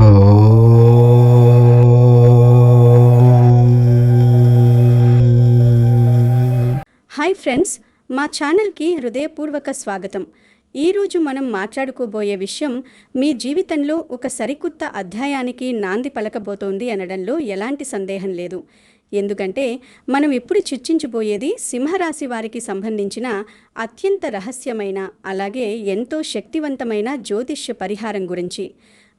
Hi friends, మా ఛానల్కి హృదయపూర్వక స్వాగతం. ఈరోజు మనం మాట్లాడుకోబోయే విషయం మీ జీవితంలో ఒక సరికొత్త అధ్యాయానికి నాంది పలకబోతోంది అనడంలో ఎలాంటి సందేహం లేదు. ఎందుకంటే మనం ఇప్పుడు చర్చించబోయేది సింహరాశి వారికి సంబంధించిన అత్యంత రహస్యమైన అలాగే ఎంతో శక్తివంతమైన జ్యోతిష్య పరిహారం గురించి.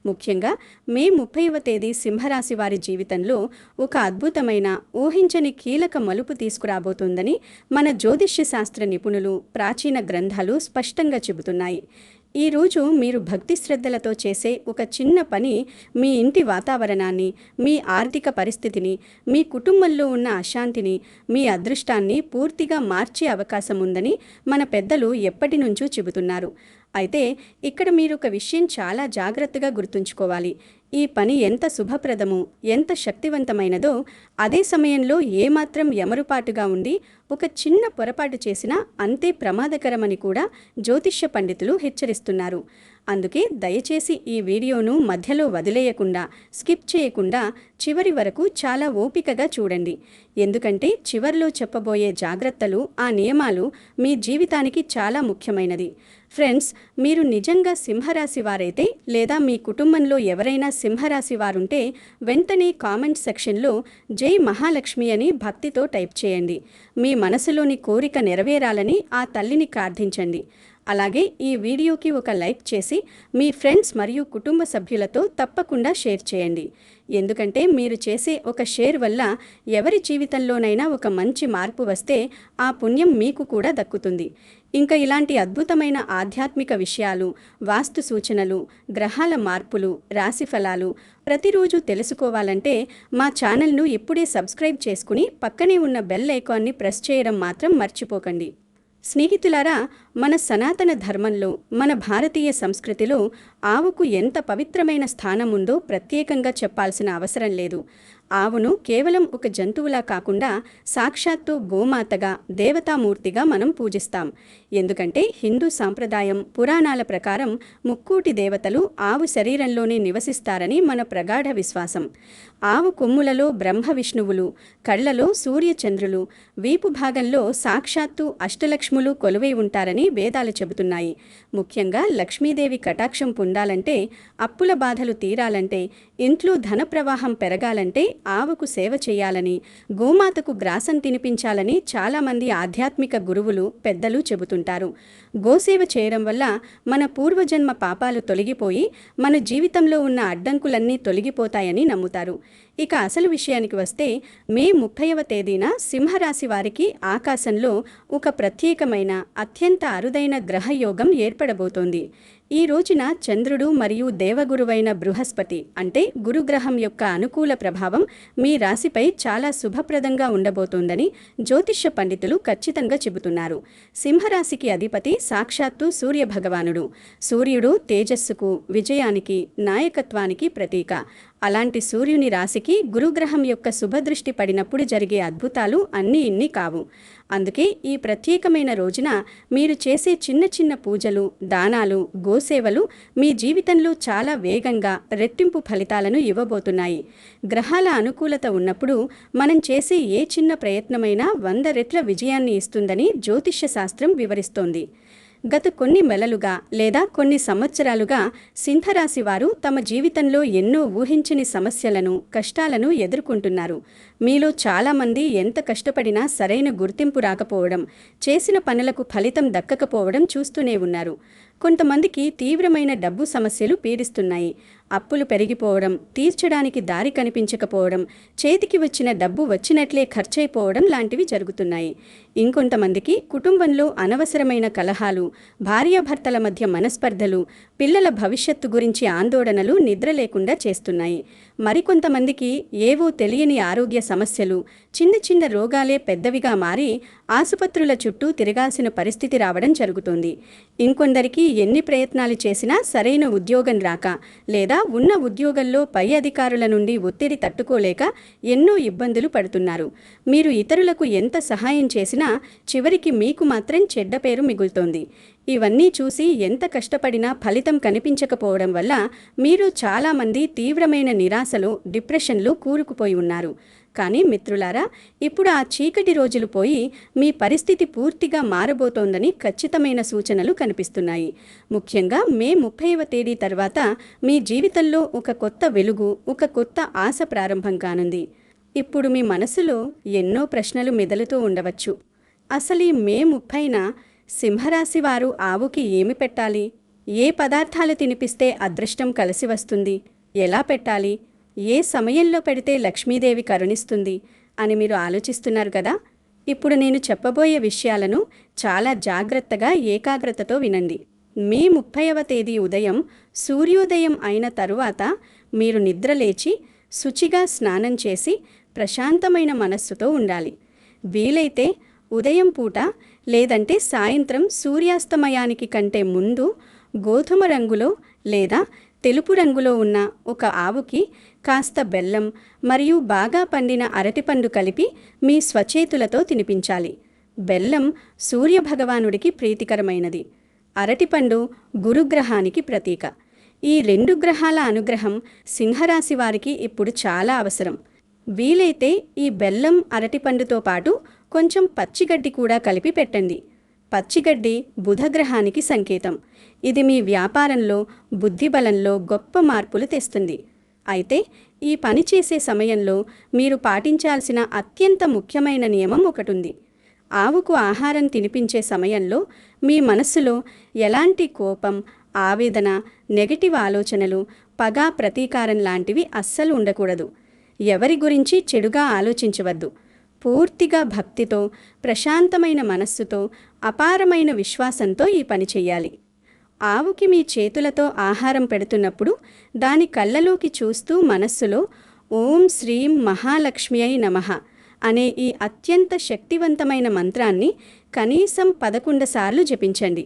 ముఖ్యంగా మే 30వ తేదీ సింహరాశి వారి జీవితంలో ఒక అద్భుతమైన ఊహించని కీలక మలుపు తీసుకురాబోతోందని మన జ్యోతిష్య శాస్త్ర నిపుణులు, ప్రాచీన గ్రంథాలు స్పష్టంగా చెబుతున్నాయి. ఈరోజు మీరు భక్తి శ్రద్ధలతో చేసే ఒక చిన్న పని మీ ఇంటి వాతావరణాన్ని, మీ ఆర్థిక పరిస్థితిని, మీ కుటుంబంలో ఉన్న అశాంతిని, మీ అదృష్టాన్ని పూర్తిగా మార్చే అవకాశం ఉందని మన పెద్దలు ఎప్పటి నుంచో చెబుతున్నారు. అయితే ఇక్కడ మీరు ఒక విషయం చాలా జాగ్రత్తగా గుర్తుంచుకోవాలి. ఈ పని ఎంత శుభప్రదమో, ఎంత శక్తివంతమైనదో, అదే సమయంలో ఏమాత్రం ఎమరుపాటుగా ఉండి ఒక చిన్న పొరపాటు చేసినా అంతే ప్రమాదకరమని కూడా జ్యోతిష్య పండితులు హెచ్చరిస్తున్నారు. అందుకే దయచేసి ఈ వీడియోను మధ్యలో వదిలేయకుండా, స్కిప్ చేయకుండా చివరి వరకు చాలా ఓపికగా చూడండి. ఎందుకంటే చివర్లో చెప్పబోయే జాగ్రత్తలు, ఆ నియమాలు మీ జీవితానికి చాలా ముఖ్యమైనది. ఫ్రెండ్స్, మీరు నిజంగా సింహరాశి వారైతే లేదా మీ కుటుంబంలో ఎవరైనా సింహరాశి వారుంటే వెంటనే కామెంట్ సెక్షన్లో జై మహాలక్ష్మి అని భక్తితో టైప్ చేయండి. మీ మనసులోని కోరిక నెరవేరాలని ఆ తల్లిని ప్రార్థించండి. అలాగే ఈ వీడియోకి ఒక లైక్ చేసి మీ ఫ్రెండ్స్ మరియు కుటుంబ సభ్యులతో తప్పకుండా షేర్ చేయండి. ఎందుకంటే మీరు చేసే ఒక షేర్ వల్ల ఎవరి జీవితంలోనైనా ఒక మంచి మార్పు వస్తే ఆ పుణ్యం మీకు కూడా దక్కుతుంది. ఇంకా ఇలాంటి అద్భుతమైన ఆధ్యాత్మిక విషయాలు, వాస్తు సూచనలు, గ్రహాల మార్పులు, రాశి ఫలాలు ప్రతిరోజు తెలుసుకోవాలంటే మా ఛానల్ను ఇప్పుడే సబ్స్క్రైబ్ చేసుకుని పక్కనే ఉన్న బెల్ ఐకాన్ని ప్రెస్ చేయడం మాత్రం మర్చిపోకండి. స్నేహితులారా, మన సనాతన ధర్మంలో, మన భారతీయ సంస్కృతిలో ఆవుకు ఎంత పవిత్రమైన స్థానం ఉందో ప్రత్యేకంగా చెప్పాల్సిన అవసరం లేదు. ఆవును కేవలం ఒక జంతువులా కాకుండా సాక్షాత్తు గోమాతగా, దేవతామూర్తిగా మనం పూజిస్తాం. ఎందుకంటే హిందూ సాంప్రదాయం, పురాణాల ప్రకారం ముక్కోటి దేవతలు ఆవు శరీరంలోనే నివసిస్తారని మన ప్రగాఢ విశ్వాసం. ఆవు కొమ్ములలో బ్రహ్మ విష్ణువులు, కళ్లలో సూర్యచంద్రులు, వీపు భాగంలో సాక్షాత్తు అష్టలక్ష్ములు కొలువై ఉంటారని వేదాలు చెబుతున్నాయి. ముఖ్యంగా లక్ష్మీదేవి కటాక్షం పొందాలంటే, అప్పుల బాధలు తీరాలంటే, ఇంట్లో ధన ప్రవాహం పెరగాలంటే ఆవుకు సేవ చేయాలని, గోమాతకు గ్రాసం తినిపించాలని చాలామంది ఆధ్యాత్మిక గురువులు, పెద్దలు చెబుతుంటారు. గోసేవ చేయడం వల్ల మన పూర్వజన్మ పాపాలు తొలగిపోయి మన జీవితంలో ఉన్న అడ్డంకులన్నీ తొలగిపోతాయని నమ్ముతారు. ఇక అసలు విషయానికి వస్తే మే 30వ తేదీన సింహరాశి వారికి ఆకాశంలో ఒక ప్రత్యేకమైన, అత్యంత అరుదైన గ్రహయోగం ఏర్పడబోతోంది. ఈ రోజున చంద్రుడు మరియు దేవగురువైన బృహస్పతి అంటే గురుగ్రహం యొక్క అనుకూల ప్రభావం మీ రాశిపై చాలా శుభప్రదంగా ఉండబోతోందని జ్యోతిష్య పండితులు ఖచ్చితంగా చెబుతున్నారు. సింహరాశికి అధిపతి సాక్షాత్తు సూర్య భగవానుడు. సూర్యుడు తేజస్సుకు, విజయానికి, నాయకత్వానికి ప్రతీక. అలాంటి సూర్యుని రాశికి గురుగ్రహం యొక్క శుభదృష్టి పడినప్పుడు జరిగే అద్భుతాలు అన్నీ ఇన్ని కావు. అందుకే ఈ ప్రత్యేకమైన రోజున మీరు చేసే చిన్న చిన్న పూజలు, దానాలు, గోసేవలు మీ జీవితంలో చాలా వేగంగా రెట్టింపు ఫలితాలను ఇవ్వబోతున్నాయి. గ్రహాల అనుకూలత ఉన్నప్పుడు మనం చేసే ఏ చిన్న ప్రయత్నమైనా 100 రెట్ల విజయాన్ని ఇస్తుందని జ్యోతిష్య శాస్త్రం వివరిస్తోంది. గత కొన్ని నెలలుగా లేదా కొన్ని సంవత్సరాలుగా సింహరాశి వారు తమ జీవితంలో ఎన్నో ఊహించని సమస్యలను, కష్టాలను ఎదుర్కొంటున్నారు. మీలో చాలామంది ఎంత కష్టపడినా సరైన గుర్తింపు రాకపోవడం, చేసిన పనులకు ఫలితం దక్కకపోవడం చూస్తూనే ఉన్నారు. కొంతమందికి తీవ్రమైన డబ్బు సమస్యలు పీడిస్తున్నాయి. అప్పులు పెరిగిపోవడం, తీర్చడానికి దారి కనిపించకపోవడం, చేతికి వచ్చిన డబ్బు వచ్చినట్లే ఖర్చయిపోవడం లాంటివి జరుగుతున్నాయి. ఇంకొంతమందికి కుటుంబంలో అనవసరమైన కలహాలు, భార్యాభర్తల మధ్య మనస్పర్ధలు, పిల్లల భవిష్యత్తు గురించి ఆందోళనలు నిద్ర లేకుండా చేస్తున్నాయి. మరికొంతమందికి ఏవో తెలియని ఆరోగ్య సమస్యలు, చిన్న చిన్న రోగాలే పెద్దవిగా మారి ఆసుపత్రుల చుట్టూ తిరగాల్సిన పరిస్థితి రావడం జరుగుతోంది. ఇంకొందరికి ఎన్ని ప్రయత్నాలు చేసినా సరైన ఉద్యోగం రాక, లేదా ఉన్న ఉద్యోగంలో పై అధికారుల నుండి ఒత్తిడి తట్టుకోలేక ఎన్నో ఇబ్బందులు పడుతున్నారు. మీరు ఇతరులకు ఎంత సహాయం చేసినా చివరికి మీకు మాత్రం చెడ్డ పేరు మిగులుతోంది. ఇవన్నీ చూసి ఎంత కష్టపడినా ఫలితం కనిపించకపోవడం వల్ల మీరు చాలామంది తీవ్రమైన నిరాశలో, డిప్రెషన్లో కూరుకుపోయి ఉన్నారు. కానీ మిత్రులారా, ఇప్పుడు ఆ చీకటి రోజులు పోయి మీ పరిస్థితి పూర్తిగా మారబోతోందని ఖచ్చితమైన సూచనలు కనిపిస్తున్నాయి. ముఖ్యంగా మే 30వ తేదీ తర్వాత మీ జీవితంలో ఒక కొత్త వెలుగు, ఒక కొత్త ఆశ ప్రారంభం కానుంది. ఇప్పుడు మీ మనసులో ఎన్నో ప్రశ్నలు మెదలుతూ ఉండవచ్చు. అసలు ఈ మే 30న సింహరాశి వారు ఆవుకి ఏమి పెట్టాలి? ఏ పదార్థాలు తినిపిస్తే అదృష్టం కలిసి వస్తుంది? ఎలా పెట్టాలి? ఏ సమయంలో పెడితే లక్ష్మీదేవి కరుణిస్తుంది అని మీరు ఆలోచిస్తున్నారు కదా? ఇప్పుడు నేను చెప్పబోయే విషయాలను చాలా జాగ్రత్తగా, ఏకాగ్రతతో వినండి. మే 30వ తేదీ ఉదయం సూర్యోదయం అయిన తరువాత మీరు నిద్రలేచి శుచిగా స్నానం చేసి ప్రశాంతమైన మనస్సుతో ఉండాలి. వీలైతే ఉదయం పూట లేదంటే సాయంత్రం సూర్యాస్తమయానికి కంటే ముందు గోధుమ రంగులో లేదా తెలుపు రంగులో ఉన్న ఒక ఆవుకి కాస్త బెల్లం మరియు బాగా పండిన అరటిపండు కలిపి మీ స్వచేతులతో తినిపించాలి. బెల్లం సూర్యభగవానుడికి ప్రీతికరమైనది. అరటిపండు గురుగ్రహానికి ప్రతీక. ఈ 2 గ్రహాల అనుగ్రహం సింహరాశి వారికి ఇప్పుడు చాలా అవసరం. వీలైతే ఈ బెల్లం, అరటిపండుతో పాటు కొంచెం పచ్చిగడ్డి కూడా కలిపి పెట్టండి. పచ్చిగడ్డి బుధగ్రహానికి సంకేతం. ఇది మీ వ్యాపారంలో, బుద్ధిబలంలో గొప్ప మార్పులు తెస్తుంది. అయితే ఈ పని చేసే సమయంలో మీరు పాటించాల్సిన అత్యంత ముఖ్యమైన నియమం ఒకటుంది. ఆవుకు ఆహారం తినిపించే సమయంలో మీ మనస్సులో ఎలాంటి కోపం, ఆవేదన, నెగటివ్ ఆలోచనలు, పగ, ప్రతీకారం లాంటివి అస్సలు ఉండకూడదు. ఎవరి గురించి చెడుగా ఆలోచించవద్దు. పూర్తిగా భక్తితో, ప్రశాంతమైన మనస్సుతో, అపారమైన విశ్వాసంతో ఈ పని చెయ్యాలి. ఆవుకి మీ చేతులతో ఆహారం పెడుతున్నప్పుడు దాని కళ్ళలోకి చూస్తూ మనస్సులో ఓం శ్రీం మహాలక్ష్మ్యై నమః అనే ఈ అత్యంత శక్తివంతమైన మంత్రాన్ని కనీసం 11 సార్లు జపించండి.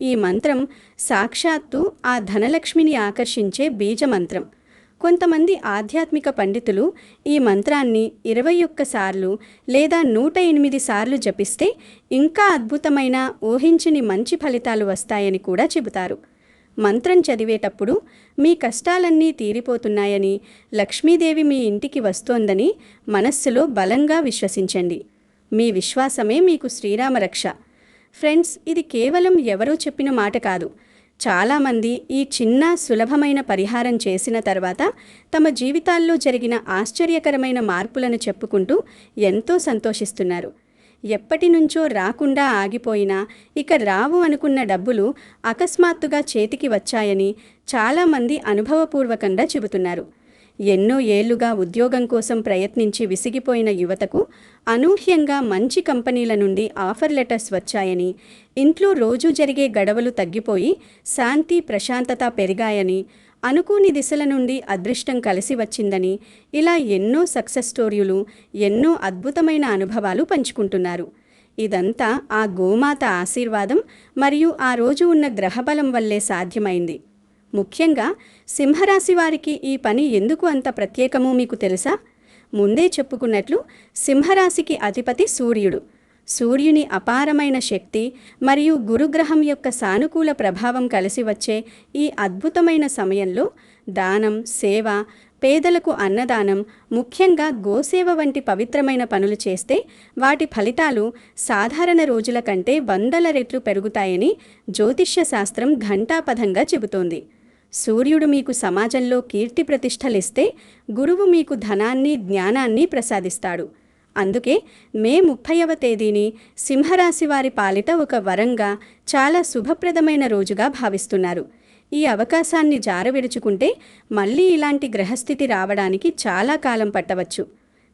ఈ మంత్రం సాక్షాత్తు ఆ ధనలక్ష్మిని ఆకర్షించే బీజమంత్రం. కొంతమంది ఆధ్యాత్మిక పండితులు ఈ మంత్రాన్ని 21 సార్లు లేదా 108 సార్లు జపిస్తే ఇంకా అద్భుతమైన, ఊహించని మంచి ఫలితాలు వస్తాయని కూడా చెబుతారు. మంత్రం చదివేటప్పుడు మీ కష్టాలన్నీ తీరిపోతున్నాయని, లక్ష్మీదేవి మీ ఇంటికి వస్తోందని మనస్సులో బలంగా విశ్వసించండి. మీ విశ్వాసమే మీకు శ్రీరామరక్ష. ఫ్రెండ్స్, ఇది కేవలం ఎవరో చెప్పిన మాట కాదు. చాలామంది ఈ చిన్న, సులభమైన పరిహారం చేసిన తర్వాత తమ జీవితాల్లో జరిగిన ఆశ్చర్యకరమైన మార్పులను చెప్పుకుంటూ ఎంతో సంతోషిస్తున్నారు. ఎప్పటి నుంచో రాకుండా ఆగిపోయినా, ఇక రావు అనుకున్న డబ్బులు అకస్మాత్తుగా చేతికి వచ్చాయని చాలామంది అనుభవపూర్వకంగా చెబుతున్నారు. ఎన్నో ఏళ్లుగా ఉద్యోగం కోసం ప్రయత్నించి విసిగిపోయిన యువతకు అనూహ్యంగా మంచి కంపెనీల నుండి ఆఫర్ లెటర్స్ వచ్చాయని, ఇంట్లో రోజూ జరిగే గడవలు తగ్గిపోయి శాంతి, ప్రశాంతత పెరిగాయని, అనుకోని దిశల నుండి అదృష్టం కలిసి వచ్చిందని, ఇలా ఎన్నో సక్సెస్ స్టోరీలు, ఎన్నో అద్భుతమైన అనుభవాలు పంచుకుంటున్నారు. ఇదంతా ఆ గోమాత ఆశీర్వాదం మరియు ఆ రోజు ఉన్న గ్రహబలం వల్లే సాధ్యమైంది. ముఖ్యంగా సింహరాశి వారికి ఈ పని ఎందుకు అంత ప్రత్యేకమో మీకు తెలుసా? ముందే చెప్పుకున్నట్లు సింహరాశికి అధిపతి సూర్యుడు. సూర్యుని అపారమైన శక్తి మరియు గురుగ్రహం యొక్క సానుకూల ప్రభావం కలిసి వచ్చే ఈ అద్భుతమైన సమయంలో దానం, సేవ, పేదలకు అన్నదానం, ముఖ్యంగా గోసేవ వంటి పవిత్రమైన పనులు చేస్తే వాటి ఫలితాలు సాధారణ రోజుల కంటే 100ల రెట్లు పెరుగుతాయని జ్యోతిష్య శాస్త్రం ఘంటాపథంగా చెబుతోంది. సూర్యుడు మీకు సమాజంలో కీర్తి ప్రతిష్టలిస్తే గురువు మీకు ధనాన్ని, జ్ఞానాన్ని ప్రసాదిస్తాడు. అందుకే మే 30వ తేదీని సింహరాశి వారి పాలిట ఒక వరంగా, చాలా శుభప్రదమైన రోజుగా భావిస్తున్నారు. ఈ అవకాశాన్ని జారవిడుచుకుంటే మళ్ళీ ఇలాంటి గ్రహస్థితి రావడానికి చాలా కాలం పట్టవచ్చు.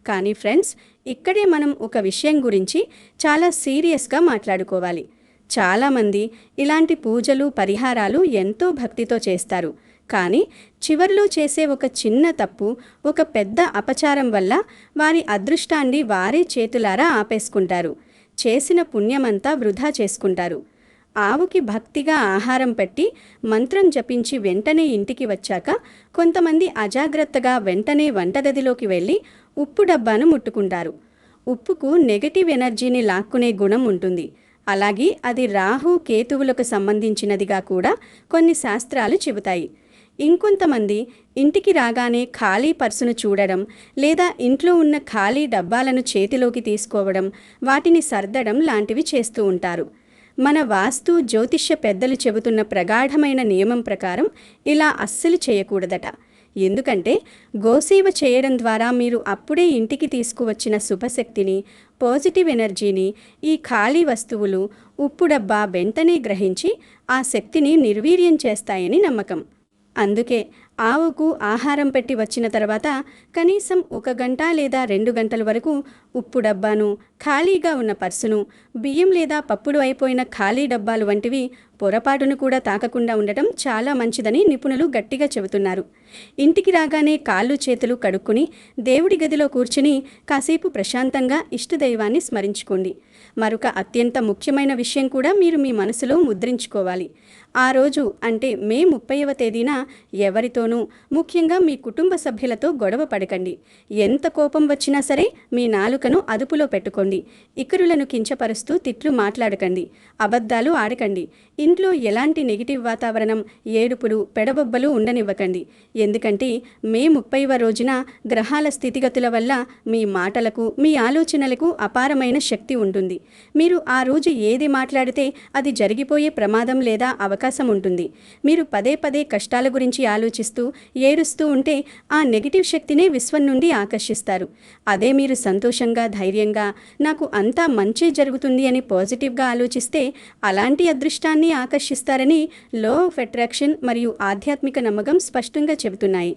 కానీ ఫ్రెండ్స్, ఇక్కడే మనం ఒక విషయం గురించి చాలా సీరియస్గా మాట్లాడుకోవాలి. చాలామంది ఇలాంటి పూజలు, పరిహారాలు ఎంతో భక్తితో చేస్తారు. కానీ చివర్లో చేసే ఒక చిన్న తప్పు, ఒక పెద్ద అపచారం వల్ల వారి అదృష్టాన్ని వారే చేతులారా ఆపేసుకుంటారు. చేసిన పుణ్యమంతా వృధా చేసుకుంటారు. ఆవుకి భక్తిగా ఆహారం పెట్టి మంత్రం జపించి వెంటనే ఇంటికి వచ్చాక కొంతమంది అజాగ్రత్తగా వెంటనే వంటగదిలోకి వెళ్ళి ఉప్పు డబ్బాను ముట్టుకుంటారు. ఉప్పుకు నెగటివ్ ఎనర్జీని లాక్కునే గుణం ఉంటుంది. అలాగే అది రాహు కేతువులకు సంబంధించినదిగా కూడా కొన్ని శాస్త్రాలు చెబుతాయి. ఇంకొంతమంది ఇంటికి రాగానే ఖాళీ పర్సును చూడడం, లేదా ఇంట్లో ఉన్న ఖాళీ డబ్బాలను చేతిలోకి తీసుకోవడం, వాటిని సర్దడం లాంటివి చేస్తూ ఉంటారు. మన వాస్తు జ్యోతిష్య పెద్దలు చెబుతున్న ప్రగాఢమైన నియమం ప్రకారం ఇలా అస్సలు చేయకూడదట. ఎందుకంటే గోసేవ చేయడం ద్వారా మీరు అప్పుడే ఇంటికి తీసుకువచ్చిన శుభశక్తిని, పాజిటివ్ ఎనర్జీని ఈ ఖాళీ వస్తువులు, ఉప్పు డబ్బా వెంటనే గ్రహించి ఆ శక్తిని నిర్వీర్యం చేస్తాయని నమ్మకం. అందుకే ఆవుకు ఆహారం పెట్టి వచ్చిన తర్వాత కనీసం 1 గంట లేదా 2 గంటల వరకు ఉప్పు డబ్బాను, ఖాళీగా ఉన్న పర్సును, బియ్యం లేదా పప్పులు అయిపోయిన ఖాళీ డబ్బాలు వంటివి పొరపాటును కూడా తాకకుండా ఉండటం చాలా మంచిదని నిపుణులు గట్టిగా చెబుతున్నారు. ఇంటికి రాగానే కాళ్ళు చేతులు కడుక్కుని దేవుడి గదిలో కూర్చుని కాసేపు ప్రశాంతంగా ఇష్టదైవాన్ని స్మరించుకోండి. మరొక అత్యంత ముఖ్యమైన విషయం కూడా మీరు మీ మనసులో ముద్రించుకోవాలి. ఆ రోజు అంటే మే 30వ తేదీన ఎవరితోనూ, ముఖ్యంగా మీ కుటుంబ సభ్యులతో గొడవ పడకండి. ఎంత కోపం వచ్చినా సరే మీ నాలుకను అదుపులో పెట్టుకోండి. ఇతరులను కించపరుస్తూ తిట్లు మాట్లాడకండి. అబద్ధాలు ఆడకండి. ఇంట్లో ఎలాంటి నెగిటివ్ వాతావరణం, ఏడుపులు, పెడబొబ్బలు ఉండనివ్వకండి. ఎందుకంటే మే 30వ రోజున గ్రహాల స్థితిగతుల వల్ల మీ మాటలకు, మీ ఆలోచనలకు అపారమైన శక్తి ఉంటుంది. మీరు ఆ రోజు ఏది మాట్లాడితే అది జరిగిపోయే ప్రమాదం లేదా అవకాశం ఉంటుంది. మీరు పదే పదే కష్టాల గురించి ఆలోచిస్తూ ఏడుస్తూ ఉంటే ఆ నెగిటివ్ శక్తినే విశ్వం నుండి ఆకర్షిస్తారు. అదే మీరు సంతోషంగా, ధైర్యంగా నాకు అంతా మంచి జరుగుతుంది అని పాజిటివ్గా ఆలోచిస్తే అలాంటి అదృష్టాన్ని ఆకర్షిస్తారని లా ఆఫ్ అట్రాక్షన్ మరియు ఆధ్యాత్మిక నమ్మకం స్పష్టంగా చెబుతున్నాయి.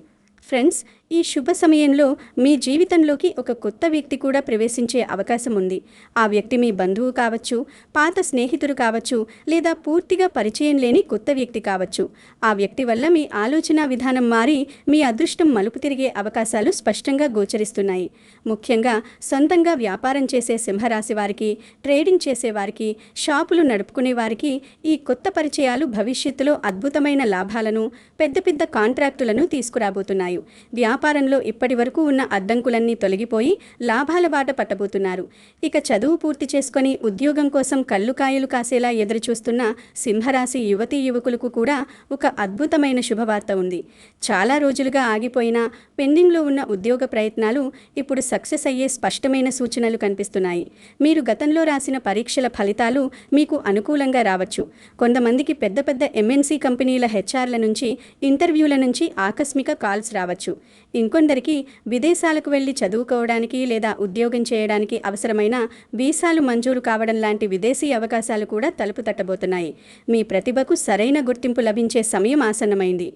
ఫ్రెండ్స్, ఈ శుభ సమయంలో మీ జీవితంలోకి ఒక కొత్త వ్యక్తి కూడా ప్రవేశించే అవకాశం ఉంది. ఆ వ్యక్తి మీ బంధువు కావచ్చు, పాత స్నేహితుడు కావచ్చు, లేదా పూర్తిగా పరిచయం లేని కొత్త వ్యక్తి కావచ్చు. ఆ వ్యక్తి వల్ల మీ ఆలోచన విధానం మారి మీ అదృష్టం మలుపు తిరిగే అవకాశాలు స్పష్టంగా గోచరిస్తున్నాయి. ముఖ్యంగా సొంతంగా వ్యాపారం చేసే సింహరాశి వారికి, ట్రేడింగ్ చేసేవారికి, షాపులు నడుపుకునే వారికి ఈ కొత్త పరిచయాలు భవిష్యత్తులో అద్భుతమైన లాభాలను, పెద్ద పెద్ద కాంట్రాక్టులను తీసుకురాబోతున్నాయి. వ్యాపారంలో ఇప్పటి వరకు ఉన్న అడ్డంకులన్నీ తొలగిపోయి లాభాల బాట పట్టబోతున్నారు. ఇక చదువు పూర్తి చేసుకొని ఉద్యోగం కోసం కళ్ళు కాయలు కాసేలా ఎదురుచూస్తున్న సింహరాశి యువతీ యువకులకు కూడా ఒక అద్భుతమైన శుభవార్త ఉంది. చాలా రోజులుగా ఆగిపోయిన, పెండింగ్లో ఉన్న ఉద్యోగ ప్రయత్నాలు ఇప్పుడు సక్సెస్ అయ్యే స్పష్టమైన సూచనలు కనిపిస్తున్నాయి. మీరు గతంలో రాసిన పరీక్షల ఫలితాలు మీకు అనుకూలంగా రావచ్చు. కొంతమందికి పెద్ద పెద్ద ఎంఎన్సీ కంపెనీల హెచ్ఆర్ల నుంచి, ఇంటర్వ్యూల నుంచి ఆకస్మిక కాల్స్ రావచ్చు. ఇంకొందరికి విదేశాలకు వెళ్లి చదువుకోవడానికి లేదా ఉద్యోగం చేయడానికి అవసరమైన వీసాలు మంజూరు కావడం లాంటి విదేశీ అవకాశాలు కూడా తలుపు తట్టబోతున్నాయి. మీ ప్రతిభకు సరైన గుర్తింపు లభించే సమయం ఆసన్నమైంది.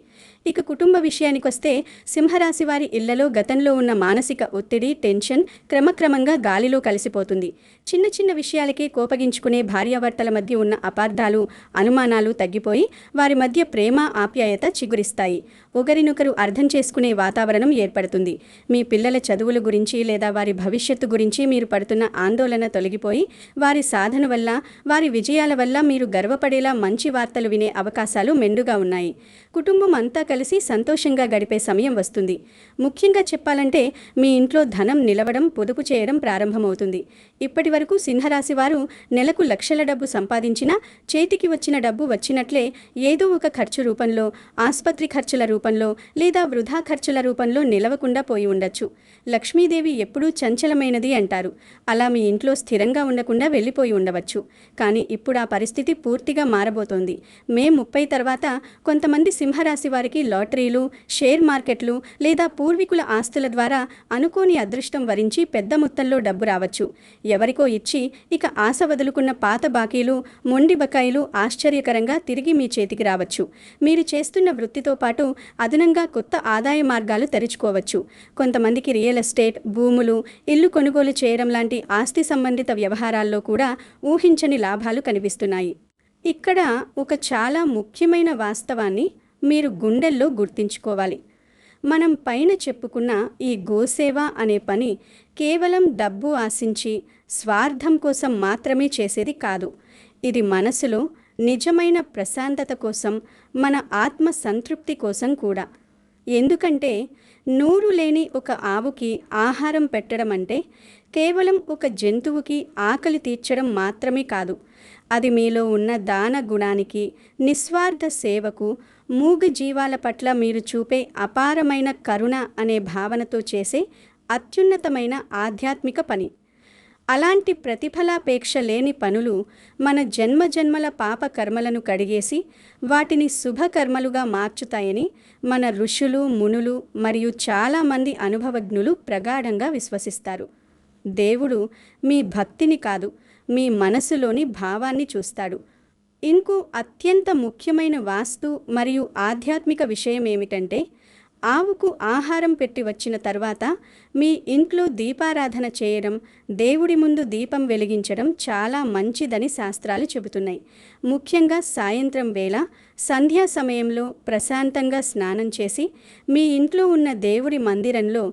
ఇక కుటుంబ విషయానికొస్తే సింహరాశి వారి ఇళ్లలో గతంలో ఉన్న మానసిక ఒత్తిడి, టెన్షన్ క్రమక్రమంగా గాలిలో కలిసిపోతుంది. చిన్న చిన్న విషయాలకే కోపగించుకునే భార్యాభర్తల మధ్య ఉన్న అపార్థాలు, అనుమానాలు తగ్గిపోయి వారి మధ్య ప్రేమ, ఆప్యాయత చిగురిస్తాయి. ఒకరినొకరు అర్థం చేసుకునే వాతావరణం ఏర్పడుతుంది. మీ పిల్లల చదువుల గురించి లేదా వారి భవిష్యత్తు గురించి మీరు పడుతున్న ఆందోళన తొలగిపోయి వారి సాధన వల్ల, వారి విజయాల వల్ల మీరు గర్వపడేలా మంచి వార్తలు వినే అవకాశాలు మెండుగా ఉన్నాయి. కుటుంబం అంతా కలిసి సంతోషంగా గడిపే సమయం వస్తుంది. ముఖ్యంగా చెప్పాలంటే మీ ఇంట్లో ధనం నిలవడం, పొదుపు చేయడం ప్రారంభమవుతుంది. ఇప్పటి వరకు సింహరాశి వారు నెలకు లక్షల డబ్బు సంపాదించినా చేతికి వచ్చిన డబ్బు వచ్చినట్లే ఏదో ఒక ఖర్చు రూపంలో, ఆస్పత్రి ఖర్చుల రూపంలో లేదా వృధా ఖర్చుల రూపంలో నిలవకుండా పోయి ఉండొచ్చు. లక్ష్మీదేవి ఎప్పుడూ చంచలమైనది అంటారు. అలా మీ ఇంట్లో స్థిరంగా ఉండకుండా వెళ్ళిపోయి ఉండవచ్చు. కానీ ఇప్పుడు ఆ పరిస్థితి పూర్తిగా మారబోతోంది. మే 30 తర్వాత కొంతమంది సింహరాశి వారికి లాటరీలు, షేర్ మార్కెట్లు లేదా పూర్వీకుల ఆస్తుల ద్వారా అనుకోని అదృష్టం వరించి పెద్ద మొత్తంలో డబ్బు రావచ్చు. ఎవరికో ఇచ్చి ఇక ఆశ వదులుకున్న పాత బాకీలు, మొండి బకాయిలు ఆశ్చర్యకరంగా తిరిగి మీ చేతికి రావచ్చు. మీరు చేస్తున్న వృత్తితో పాటు అదనంగా కొత్త ఆదాయ మార్గాలు తెరుచుకోవచ్చు. కొంతమందికి రియల్ ఎస్టేట్, భూములు, ఇల్లు కొనుగోలు చేయడం లాంటి ఆస్తి సంబంధిత వ్యవహారాల్లో కూడా ఊహించని లాభాలు కనిపిస్తున్నాయి. ఇక్కడ ఒక చాలా ముఖ్యమైన వాస్తవాన్ని మీరు గుండెల్లో గుర్తించుకోవాలి. మనం పైన చెప్పుకున్న ఈ గోసేవ అనే పని కేవలం డబ్బు ఆశించి స్వార్థం కోసం మాత్రమే చేసేది కాదు. ఇది మనసులో నిజమైన ప్రశాంతత కోసం, మన ఆత్మ సంతృప్తి కోసం కూడా. ఎందుకంటే నోరు లేని ఒక ఆవుకి ఆహారం పెట్టడం అంటే కేవలం ఒక జంతువుకి ఆకలి తీర్చడం మాత్రమే కాదు. అది మీలో ఉన్న దాన గుణానికి, నిస్వార్థ సేవకు, మూగ జీవాల పట్ల మీరు చూపే అపారమైన కరుణ అనే భావనతో చేసే అత్యున్నతమైన ఆధ్యాత్మిక పని. అలాంటి ప్రతిఫలాపేక్ష లేని పనులు మన జన్మజన్మల పాప కర్మలను కడిగేసి వాటిని శుభకర్మలుగా మార్చుతాయని మన ఋషులు, మునులు మరియు చాలామంది అనుభవజ్ఞులు ప్రగాఢంగా విశ్వసిస్తారు. దేవుడు మీ భక్తిని కాదు, మీ మనసులోని భావాన్ని చూస్తాడు. ఇంకో అత్యంత ముఖ్యమైన వాస్తు మరియు ఆధ్యాత్మిక విషయం ఏమిటంటే, ఆవుకు ఆహారం పెట్టి వచ్చిన తర్వాత మీ ఇంట్లో దీపారాధన చేయడం, దేవుడి ముందు దీపం వెలిగించడం చాలా మంచిదని శాస్త్రాలు చెబుతున్నాయి. ముఖ్యంగా సాయంత్రం వేళ సంధ్యా సమయంలో ప్రశాంతంగా స్నానం చేసి మీ ఇంట్లో ఉన్న దేవుడి మందిరంలో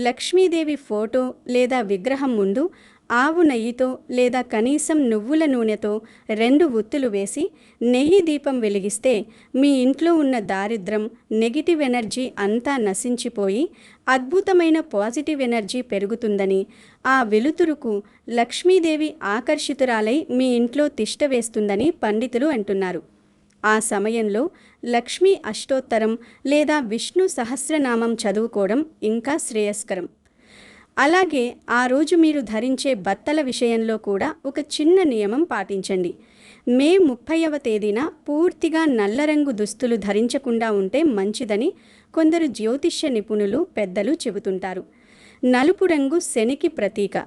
లక్ష్మీదేవి ఫోటో లేదా విగ్రహం ముందు ఆవు నెయ్యితో లేదా కనీసం నువ్వుల నూనెతో 2 ఒత్తులు వేసి నెయ్యి దీపం వెలిగిస్తే మీ ఇంట్లో ఉన్న దారిద్ర్యం, నెగిటివ్ ఎనర్జీ అంతా నశించిపోయి అద్భుతమైన పాజిటివ్ ఎనర్జీ పెరుగుతుందని, ఆ వెలుతురుకు లక్ష్మీదేవి ఆకర్షితురాలై మీ ఇంట్లో తిష్ట వేస్తుందని పండితులు అంటున్నారు. ఆ సమయంలో లక్ష్మీ అష్టోత్తరం లేదా విష్ణు సహస్రనామం చదువుకోవడం ఇంకా శ్రేయస్కరం. అలాగే ఆ రోజు మీరు ధరించే బట్టల విషయంలో కూడా ఒక చిన్న నియమం పాటించండి. మే 30వ తేదీన పూర్తిగా నల్ల రంగు దుస్తులు ధరించకుండా ఉంటే మంచిదని కొందరు జ్యోతిష్య నిపుణులు, పెద్దలు చెబుతుంటారు. నలుపు రంగు శనికి ప్రతీక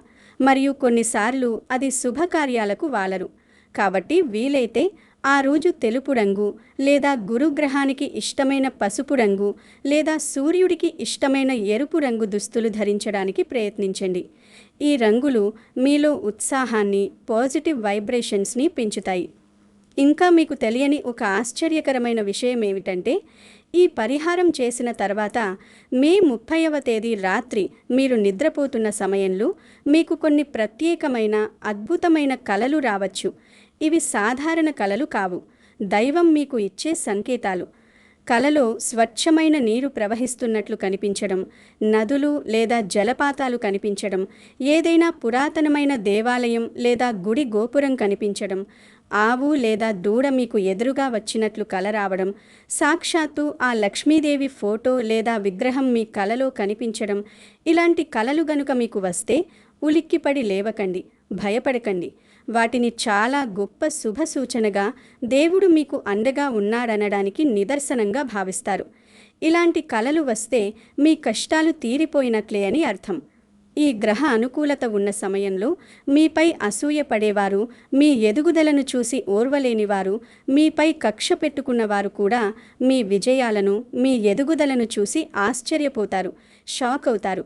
మరియు కొన్నిసార్లు అది శుభకార్యాలకు వాలరు. కాబట్టి వీలైతే ఆ రోజు తెలుపు రంగు లేదా గురుగ్రహానికి ఇష్టమైన పసుపు రంగు లేదా సూర్యుడికి ఇష్టమైన ఎరుపు రంగు దుస్తులు ధరించడానికి ప్రయత్నించండి. ఈ రంగులు మీలో ఉత్సాహాన్ని, పాజిటివ్ వైబ్రేషన్స్ని పెంచుతాయి. ఇంకా మీకు తెలియని ఒక ఆశ్చర్యకరమైన విషయం ఏమిటంటే, ఈ పరిహారం చేసిన తర్వాత మే 30వ తేదీ రాత్రి మీరు నిద్రపోతున్న సమయంలో మీకు కొన్ని ప్రత్యేకమైన, అద్భుతమైన కలలు రావచ్చు. ఇవి సాధారణ కలలు కావు, దైవం మీకు ఇచ్చే సంకేతాలు. కలలో స్వచ్ఛమైన నీరు ప్రవహిస్తున్నట్లు కనిపించడం, నదులు లేదా జలపాతాలు కనిపించడం, ఏదైనా పురాతనమైన దేవాలయం లేదా గుడి గోపురం కనిపించడం, ఆవు లేదా దూడ మీకు ఎదురుగా వచ్చినట్లు కల రావడం, సాక్షాత్తు ఆ లక్ష్మీదేవి ఫోటో లేదా విగ్రహం మీ కలలో కనిపించడం, ఇలాంటి కలలు గనుక మీకు వస్తే ఉలిక్కిపడి లేవకండి, భయపడకండి. వాటిని చాలా గొప్ప శుభ సూచనగా, దేవుడు మీకు అండగా ఉన్నాడనడానికి నిదర్శనంగా భావిస్తారు. ఇలాంటి కలలు వస్తే మీ కష్టాలు తీరిపోయినట్లే అని అర్థం. ఈ గ్రహ అనుకూలత ఉన్న సమయంలో మీపై అసూయ పడేవారు, మీ ఎదుగుదలను చూసి ఓర్వలేనివారు, మీపై కక్ష పెట్టుకున్నవారు కూడా మీ విజయాలను, మీ ఎదుగుదలను చూసి ఆశ్చర్యపోతారు, షాక్ అవుతారు.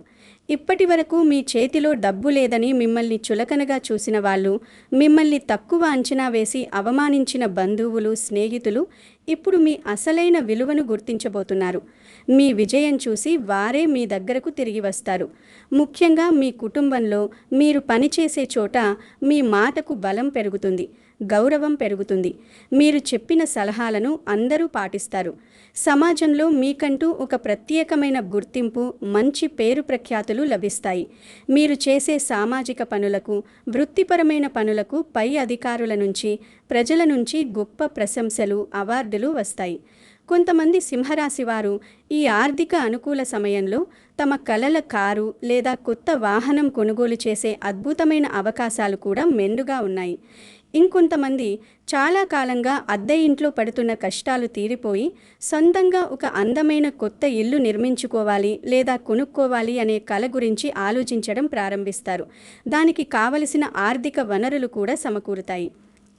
ఇప్పటి వరకు మీ చేతిలో డబ్బు లేదని మిమ్మల్ని చులకనగా చూసిన వాళ్ళు, మిమ్మల్ని తక్కువ అంచనా వేసి అవమానించిన బంధువులు, స్నేహితులు ఇప్పుడు మీ అసలైన విలువను గుర్తించబోతున్నారు. మీ విజయం చూసి వారే మీ దగ్గరకు తిరిగి వస్తారు. ముఖ్యంగా మీ కుటుంబంలో, మీరు పనిచేసే చోట మీ మాటకు బలం పెరుగుతుంది, గౌరవం పెరుగుతుంది. మీరు చెప్పిన సలహాలను అందరూ పాటిస్తారు. సమాజంలో మీకంటూ ఒక ప్రత్యేకమైన గుర్తింపు, మంచి పేరు ప్రఖ్యాతులు లభిస్తాయి. మీరు చేసే సామాజిక పనులకు, వృత్తిపరమైన పనులకు పై అధికారుల నుంచి, ప్రజల నుంచి గొప్ప ప్రశంసలు, అవార్డులు వస్తాయి. కొంతమంది సింహరాశి వారు ఈ ఆర్థిక అనుకూల సమయంలో తమ కలల కారు లేదా కొత్త వాహనం కొనుగోలు చేసే అద్భుతమైన అవకాశాలు కూడా మెండుగా ఉన్నాయి. ఇంకొంతమంది చాలా కాలంగా అద్దె ఇంట్లో పడుతున్న కష్టాలు తీరిపోయి సొంతంగా ఒక అందమైన కొత్త ఇల్లు నిర్మించుకోవాలి లేదా కొనుక్కోవాలి అనే కల గురించి ఆలోచించడం ప్రారంభిస్తారు. దానికి కావలసిన ఆర్థిక వనరులు కూడా సమకూరుతాయి.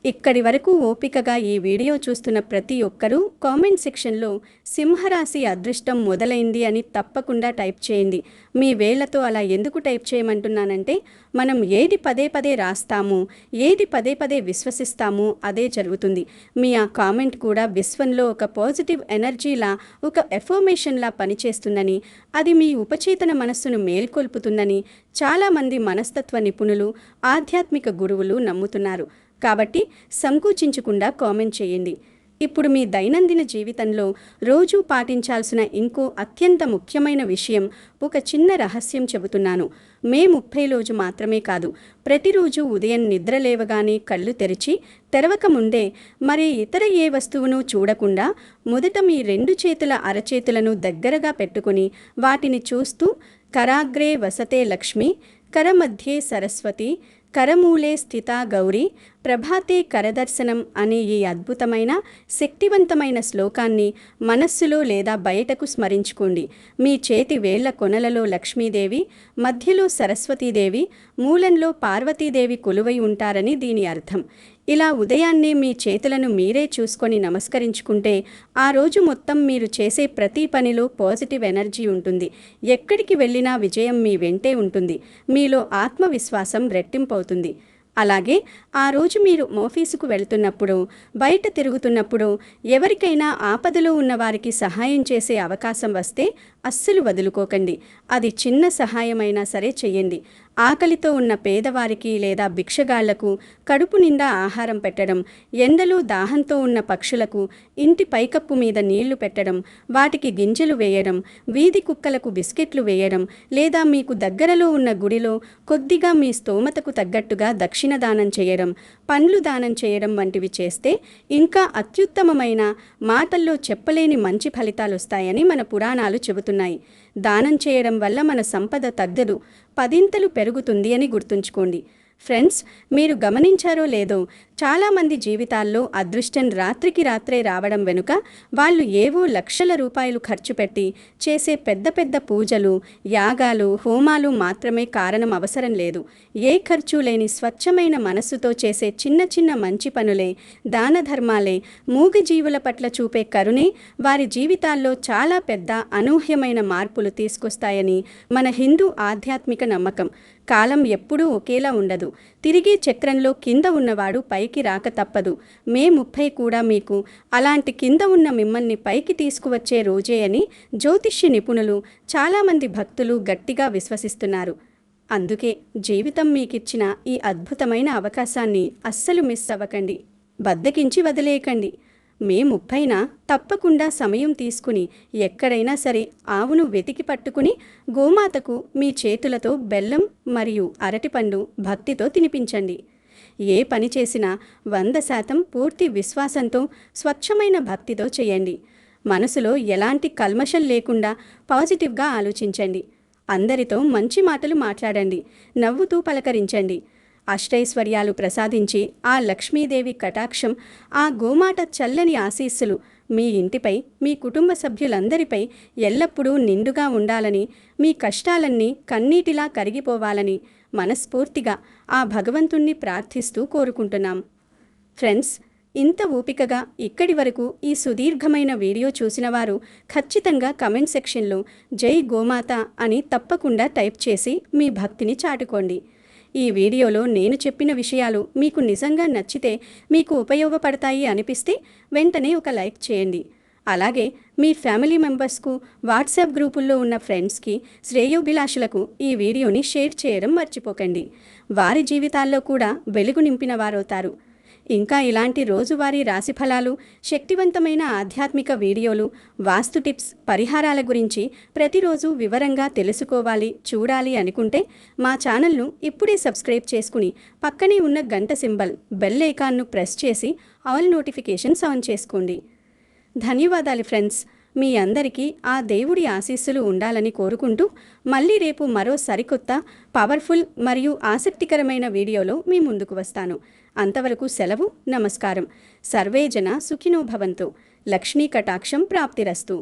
ఇక్కడి వరకు ఓపికగా ఈ వీడియో చూస్తున్న ప్రతి ఒక్కరూ కామెంట్ సెక్షన్లో సింహరాశి అదృష్టం మొదలైంది అని తప్పకుండా టైప్ చేయండి. మీ వేళ్లతో అలా ఎందుకు టైప్ చేయమంటున్నానంటే, మనం ఏది పదే పదే రాస్తామో, ఏది పదే పదే విశ్వసిస్తామో అదే జరుగుతుంది. మీ ఆ కామెంట్ కూడా విశ్వంలో ఒక పాజిటివ్ ఎనర్జీలా, ఒక ఎఫర్మేషన్లా పనిచేస్తుందని, అది మీ ఉపచేతన మనస్సును మేల్కొల్పుతుందని చాలామంది మనస్తత్వ నిపుణులు, ఆధ్యాత్మిక గురువులు నమ్ముతున్నారు. కాబట్టి సంకోచించకుండా కామెంట్ చేయండి. ఇప్పుడు మీ దైనందిన జీవితంలో రోజూ పాటించాల్సిన ఇంకో అత్యంత ముఖ్యమైన విషయం, ఒక చిన్న రహస్యం చెబుతున్నాను. మే 30 రోజు మాత్రమే కాదు, ప్రతిరోజు ఉదయం నిద్ర లేవగానే కళ్ళు తెరవక ముందే మరి ఇతర ఏ వస్తువును చూడకుండా మొదట మీ 2 చేతుల అరచేతులను దగ్గరగా పెట్టుకుని వాటిని చూస్తూ కరాగ్రే వసతే లక్ష్మి, కరమధ్యే సరస్వతి, కరమూలే స్థిత గౌరీ, ప్రభాతే కరదర్శనం అనే ఈ అద్భుతమైన శక్తివంతమైన శ్లోకాన్ని మనస్సులో లేదా బయటకు స్మరించుకోండి. మీ చేతి వేళ్ల కొనలలో లక్ష్మీదేవి, మధ్యలో సరస్వతీదేవి, మూలంలో పార్వతీదేవి కొలువై ఉంటారని దీని అర్థం. ఇలా ఉదయాన్నే మీ చేతులను మీరే చూసుకొని నమస్కరించుకుంటే ఆ రోజు మొత్తం మీరు చేసే ప్రతి పనిలో పాజిటివ్ ఎనర్జీ ఉంటుంది. ఎక్కడికి వెళ్ళినా విజయం మీ వెంటే ఉంటుంది. మీలో ఆత్మవిశ్వాసం రెట్టింపవుతుంది. అలాగే ఆ రోజు మీరు ఆఫీసుకు వెళ్తున్నప్పుడు, బయట తిరుగుతున్నప్పుడు ఎవరికైనా ఆపదలో ఉన్న వారికి సహాయం చేసే అవకాశం వస్తే అస్సలు వదులుకోకండి. అది చిన్న సహాయమైనా సరే చెయ్యండి. ఆకలితో ఉన్న పేదవారికి లేదా భిక్షగాళ్లకు కడుపు నిండా ఆహారం పెట్టడం, ఎండలో దాహంతో ఉన్న పక్షులకు ఇంటి పైకప్పు మీద నీళ్లు పెట్టడం, వాటికి గింజలు వేయడం, వీధి కుక్కలకు బిస్కెట్లు వేయడం, లేదా మీకు దగ్గరలో ఉన్న గుడిలో కొద్దిగా మీ స్తోమతకు తగ్గట్టుగా దక్షిణ దానం చేయడం, పండ్లు దానం చేయడం వంటివి చేస్తే ఇంకా అత్యుత్తమమైన, మాటల్లో చెప్పలేని మంచి ఫలితాలొస్తాయని మన పురాణాలు చెబుతున్నాయి. దానం చేయడం వల్ల మన సంపద తగ్గదు, 10 పెరుగుతుంది అని గుర్తుంచుకోండి. ఫ్రెండ్స్, మీరు గమనించారో లేదో, చాలామంది జీవితాల్లో అదృష్టం రాత్రికి రాత్రే రావడం వెనుక వాళ్ళు ఏవో లక్షల రూపాయలు ఖర్చు పెట్టి చేసే పెద్ద పెద్ద పూజలు, యాగాలు, హోమాలు మాత్రమే కారణం అవసరం లేదు. ఏ ఖర్చు లేని స్వచ్ఛమైన మనస్సుతో చేసే చిన్న చిన్న మంచి పనులే, దాన ధర్మాలే, మూగజీవుల పట్ల చూపే కరుణే వారి జీవితాల్లో చాలా పెద్ద అనూహ్యమైన మార్పులు తీసుకొస్తాయని మన హిందూ ఆధ్యాత్మిక నమ్మకం. కాలం ఎప్పుడూ ఒకేలా ఉండదు. తిరిగే చక్రంలో కింద ఉన్నవాడు పైకి రాక తప్పదు. మే 30 కూడా మీకు అలాంటి కింద ఉన్న మిమ్మల్ని పైకి తీసుకువచ్చే రోజే అని జ్యోతిష్య నిపుణులు, చాలామంది భక్తులు గట్టిగా విశ్వసిస్తున్నారు. అందుకే జీవితం మీకిచ్చిన ఈ అద్భుతమైన అవకాశాన్ని అస్సలు మిస్ అవ్వకండి, బద్దకించి వదిలేయకండి. మే 30న తప్పకుండా సమయం తీసుకుని ఎక్కడైనా సరే ఆవును వెతికి పట్టుకుని గోమాతకు మీ చేతులతో బెల్లం మరియు అరటిపండు భక్తితో తినిపించండి. ఏ పని చేసినా 100% పూర్తి విశ్వాసంతో, స్వచ్ఛమైన భక్తితో చేయండి. మనసులో ఎలాంటి కల్మషం లేకుండా పాజిటివ్గా ఆలోచించండి. అందరితో మంచి మాటలు మాట్లాడండి, నవ్వుతూ పలకరించండి. అష్టైశ్వర్యాలు ప్రసాదించి ఆ లక్ష్మీదేవి కటాక్షం, ఆ గోమాత చల్లని ఆశీస్సులు మీ ఇంటిపై, మీ కుటుంబ సభ్యులందరిపై ఎల్లప్పుడూ నిండుగా ఉండాలని, మీ కష్టాలన్నీ కన్నీటిలా కరిగిపోవాలని మనస్ఫూర్తిగా ఆ భగవంతుణ్ణి ప్రార్థిస్తూ కోరుకుంటున్నాం. ఫ్రెండ్స్, ఇంత ఓపికగా ఇక్కడి వరకు ఈ సుదీర్ఘమైన వీడియో చూసిన వారు ఖచ్చితంగా కమెంట్ సెక్షన్లో జై గోమాత అని తప్పకుండా టైప్ చేసి మీ భక్తిని చాటుకోండి. ఈ వీడియోలో నేను చెప్పిన విషయాలు మీకు నిజంగా నచ్చితే, మీకు ఉపయోగపడతాయి అనిపిస్తే వెంటనే ఒక లైక్ చేయండి. అలాగే మీ ఫ్యామిలీ మెంబర్స్కు, వాట్సాప్ గ్రూపుల్లో ఉన్న ఫ్రెండ్స్కి, శ్రేయోభిలాషులకు ఈ వీడియోని షేర్ చేయడం మర్చిపోకండి. వారి జీవితాల్లో కూడా వెలుగు నింపిన వారవుతారు. ఇంకా ఇలాంటి రోజువారీ రాశిఫలాలు, శక్తివంతమైన ఆధ్యాత్మిక వీడియోలు, వాస్తు టిప్స్, పరిహారాల గురించి ప్రతిరోజు వివరంగా తెలుసుకోవాలి, చూడాలి అనుకుంటే మా ఛానల్ను ఇప్పుడే సబ్స్క్రైబ్ చేసుకుని పక్కనే ఉన్న గంట సింబల్ బెల్ ఐకాన్ను ప్రెస్ చేసి ఆల్ నోటిఫికేషన్స్ ఆన్ చేసుకోండి. ధన్యవాదాలు ఫ్రెండ్స్. మీ అందరికీ ఆ దేవుడి ఆశీస్సులు ఉండాలని కోరుకుంటూ మళ్ళీ రేపు మరో సరికొత్త, పవర్ఫుల్ మరియు ఆసక్తికరమైన వీడియోలో మీ ముందుకు వస్తాను. అంతవరకు సెలవు. నమస్కారం. సర్వే జన సుఖినో భవంతు. లక్ష్మీ కటాక్షం ప్రాప్తిరస్తు.